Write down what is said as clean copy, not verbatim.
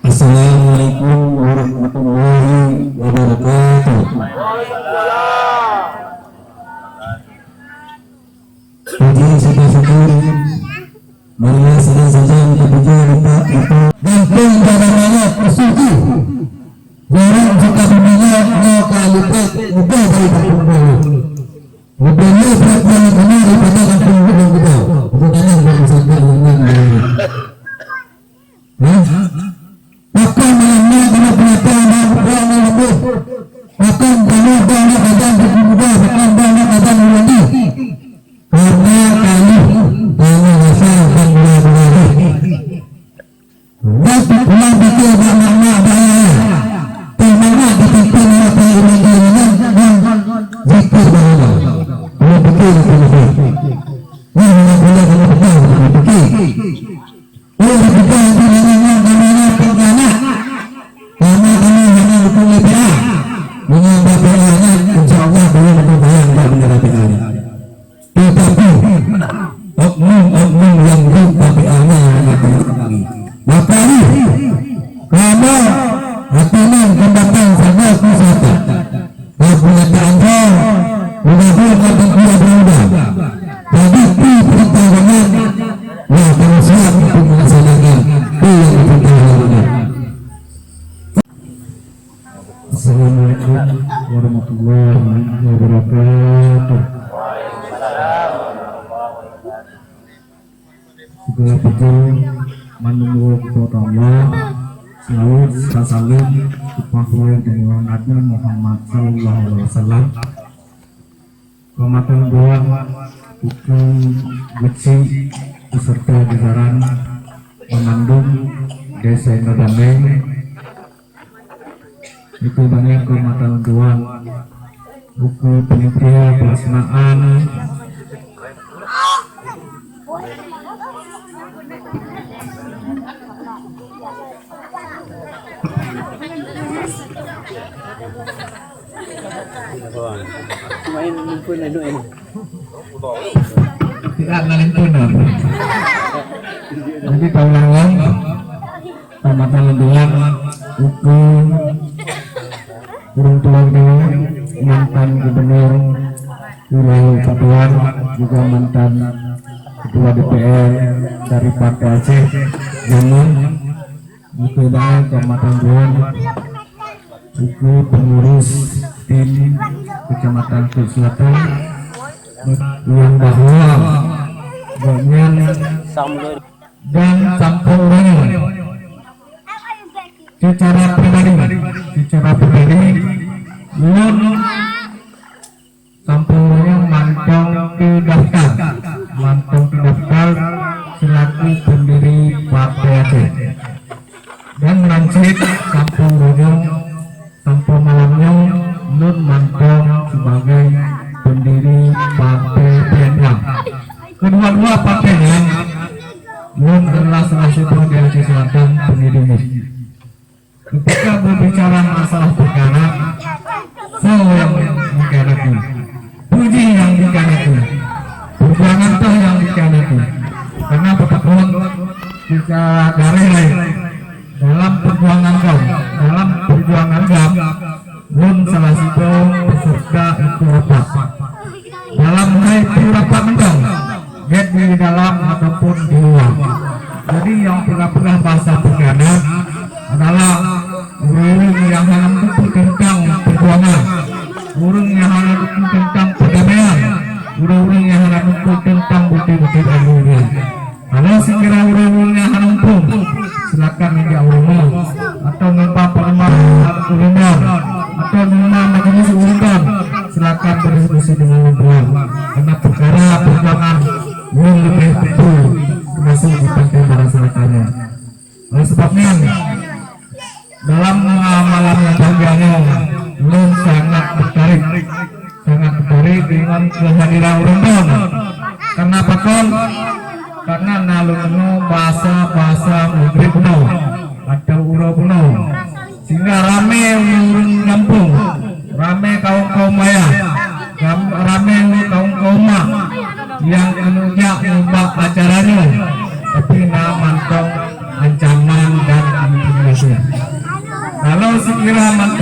Assalamualaikum warahmatullahi wabarakatuh. Puji syukur marilah sedang saja kita puji Bapak itu gampang pada banyak bersyukur jarang jika dunia mau kalipat ubah dari kampung baru ubahnya berapa kena daripada kampung baru kita bukannya berusaha dengan akan melamar karena penyataan dan perang yang lebih akan banyak kadang bermudah akan banyak kadang berlandi karena kali banyak rasa dan mulai dan pulang pikir makna bahaya dimana dipimpin mata imajinasi dan zikir bahaya boleh pikir boleh pikir boleh oknum yang tapi maka ini kamu hatinya kembangkan sama wisata penyataan mudah-mudahan bermudah jadi perintah dengan ya kamu siap untuk melaksanakan yang diperintahkan. Assalamualaikum warahmatullahi wabarakatuh. Segala puji manunggu kepada Allah, selalu salam kepada dengan Nabi Muhammad Sallallahu Alaihi Wasallam. Kematan doa hukum beci beserta jajaran Pemandung Desa Indramayu itu banyak kematan doa buku penitia pelaksanaan main pun anu ini tidak ngalin pun nanti tahunan tamatan lenduan hukum burung tulang mantan gubernur wilayah Papua juga mantan ketua DPR dari Partai Aceh Jamun itu banyak kecamatan Buan itu pengurus tim kecamatan Kulit Selatan yang bahwa banyak dan Sampung Banyu secara pribadi Lun Sampung Banyu mantong terdaftar selaku pendiri Partai Aceh dan melansir Sampung Banyu Sampung Malamnya Lun mantong sebagai pendiri Partai Vietnam. Kedua-dua partainya Lun adalah salah satu di Aceh Selatan pendirinya. Ketika berbicara masalah perkara, saya yang mengkhianati, puji yang dikhianati, perjuangan toh yang dikhianati. Karena karena bertekun jika dari dalam perjuangan kau, dalam perjuangan kau, belum salah satu peserta itu apa? Dalam hai itu apa mendong? Baik di dalam ataupun di luar. Jadi yang pernah bahasa perdana adalah burung yang menentu tentang perjuangan, burung yang menentu tentang perdamaian, burung yang menentu tentang bukti-bukti ilmiah. Kalau sekira burung yang menentu, silakan menjadi ulama atau minta perempuan ulama atau minta majelis ulama, silakan berdiskusi dengan ulama. Karena perkara perjuangan yang lebih betul masih dipakai melaksanakannya. Oleh sebabnya dalam malam yang bahagianya belum sangat tertarik dengan kehadiran Ramadan. Kenapa kon? Karena nalunno bahasa Maghrib kuno atau Uro kuno, sehingga rame kampung, rame kaum maya, rame kaum yang anunya ngubah acaranya, tapi mantong ancaman dan intimidasi. Kalau sekira